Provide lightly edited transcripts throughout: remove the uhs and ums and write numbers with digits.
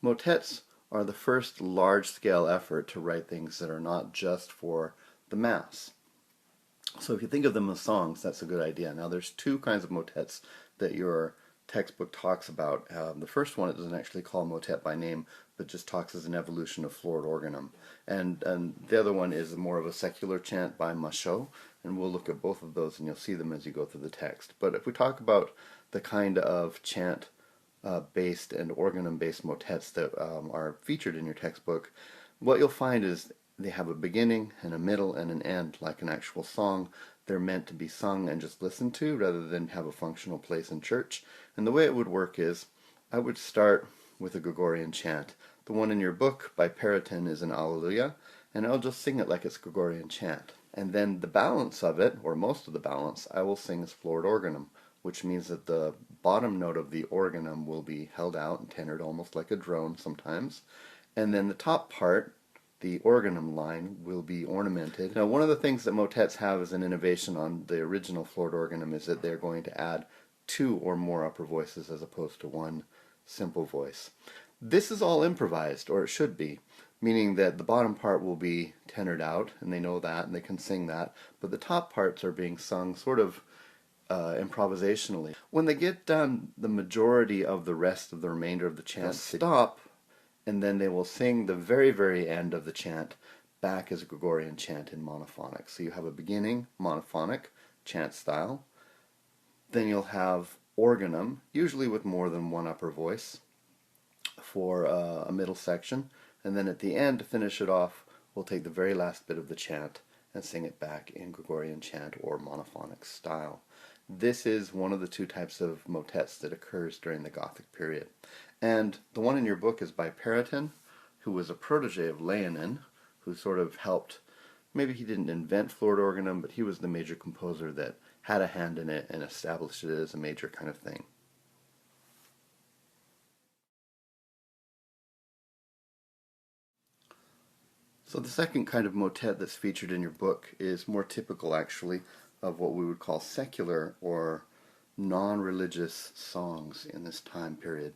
Motets are the first large-scale effort to write things that are not just for the mass. So if you think of them as songs, that's a good idea. Now there's two kinds of motets that your textbook talks about. The first one it doesn't actually call motet by name, but just talks as an evolution of florid organum. And the other one is more of a secular chant by Michaud, and we'll look at both of those and you'll see them as you go through the text. But if we talk about the kind of chant based and organum based motets that are featured in your textbook, what you'll find is they have a beginning and a middle and an end like an actual song. They're meant to be sung and just listened to rather than have a functional place in church. And the way it would work is I would start with a Gregorian chant. The one in your book by Periton is an Alleluia, and I'll just sing it like it's Gregorian chant. And then the balance of it, or most of the balance, I will sing as florid organum, which means that the bottom note of the organum will be held out and tenored almost like a drone sometimes. And then the top part, the organum line, will be ornamented. Now, one of the things that motets have as an innovation on the original florid organum is that they're going to add two or more upper voices as opposed to one simple voice. This is all improvised, or it should be, meaning that the bottom part will be tenored out, and they know that, and they can sing that, but the top parts are being sung sort of improvisationally. When they get done, the majority of the rest of the remainder of the chant stop, and then they will sing the very, very end of the chant back as a Gregorian chant in monophonic. So you have a beginning monophonic chant style, then you'll have organum, usually with more than one upper voice, for a middle section, and then at the end, to finish it off, we'll take the very last bit of the chant and sing it back in Gregorian chant or monophonic style. This is one of the two types of motets that occurs during the Gothic period. And the one in your book is by Periton, who was a protege of Leonin, who sort of helped, maybe he didn't invent florid organum, but he was the major composer that had a hand in it and established it as a major kind of thing. So the second kind of motet that's featured in your book is more typical, actually, of what we would call secular or non-religious songs in this time period.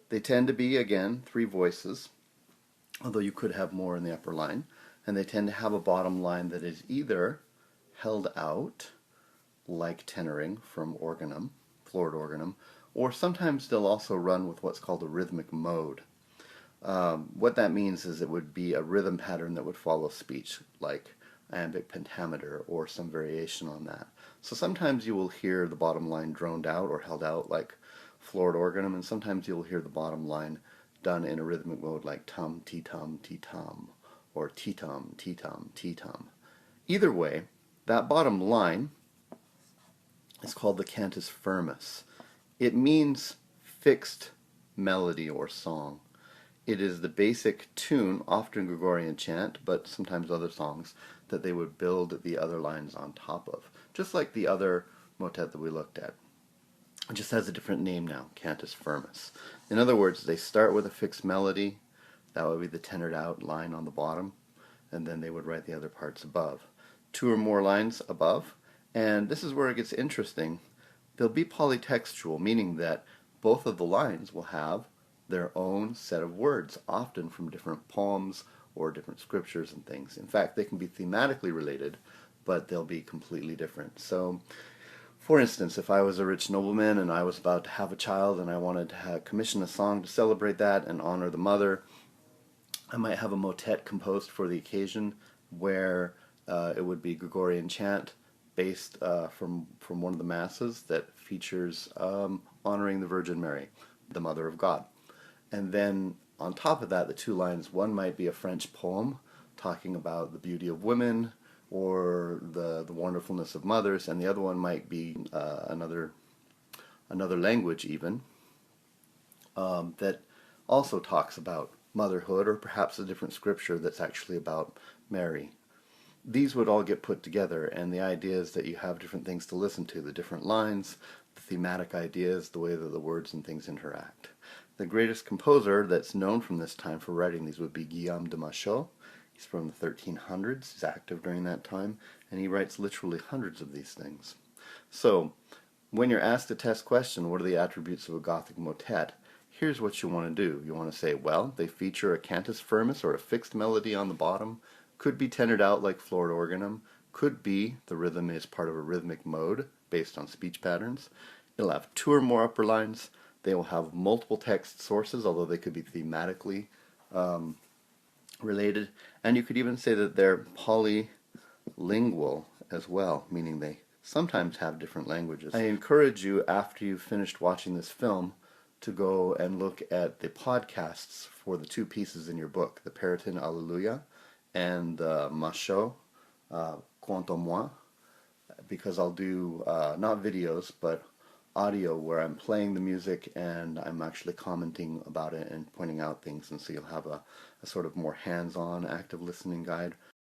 They tend to be, again, three voices, although you could have more in the upper line, and they tend to have a bottom line that is either held out, like tenoring from organum, florid organum, or sometimes they'll also run with what's called a rhythmic mode. What that means is it would be a rhythm pattern that would follow speech, like iambic pentameter or some variation on that. So sometimes you will hear the bottom line droned out or held out like florid organum, and sometimes you'll hear the bottom line done in a rhythmic mode like tum, ti-tum, ti-tum, or ti-tum, ti-tum, ti-tum. Either way, that bottom line is called the cantus firmus. It means fixed melody or song. It is the basic tune, often Gregorian chant, but sometimes other songs, that they would build the other lines on top of. Just like the other motet that we looked at. It just has a different name now, cantus firmus. In other words, they start with a fixed melody, that would be the tenored out line on the bottom, and then they would write the other parts above. Two or more lines above, and this is where it gets interesting. They'll be polytextual, meaning that both of the lines will have their own set of words, often from different poems or different scriptures and things. In fact, they can be thematically related, but they'll be completely different. So, for instance, if I was a rich nobleman and I was about to have a child and I wanted to commission a song to celebrate that and honor the mother, I might have a motet composed for the occasion where it would be Gregorian chant based from one of the masses that features honoring the Virgin Mary, the Mother of God. And then on top of that, the two lines, one might be a French poem talking about the beauty of women or the wonderfulness of mothers, and the other one might be another language even that also talks about motherhood, or perhaps a different scripture that's actually about Mary. These would all get put together, and the idea is that you have different things to listen to, the different lines, the thematic ideas, the way that the words and things interact. The greatest composer that's known from this time for writing these would be Guillaume de Machaut. He's from the 1300s, he's active during that time, and he writes literally hundreds of these things. So, when you're asked a test question, what are the attributes of a Gothic motet? here's what you want to do. You want to say, well, they feature a cantus firmus or a fixed melody on the bottom, could be tenored out like florid organum, could be the rhythm is part of a rhythmic mode based on speech patterns. It'll have two or more upper lines. They will have multiple text sources, although they could be thematically related. And you could even say that they're polylingual as well, meaning they sometimes have different languages. I encourage you, after you've finished watching this film, to go and look at the podcasts for the two pieces in your book, the Periton Alleluia and the Macho, Quant à moi, because I'll do not videos, but audio where I'm playing the music and I'm actually commenting about it and pointing out things, and so you'll have a sort of more hands-on active listening guide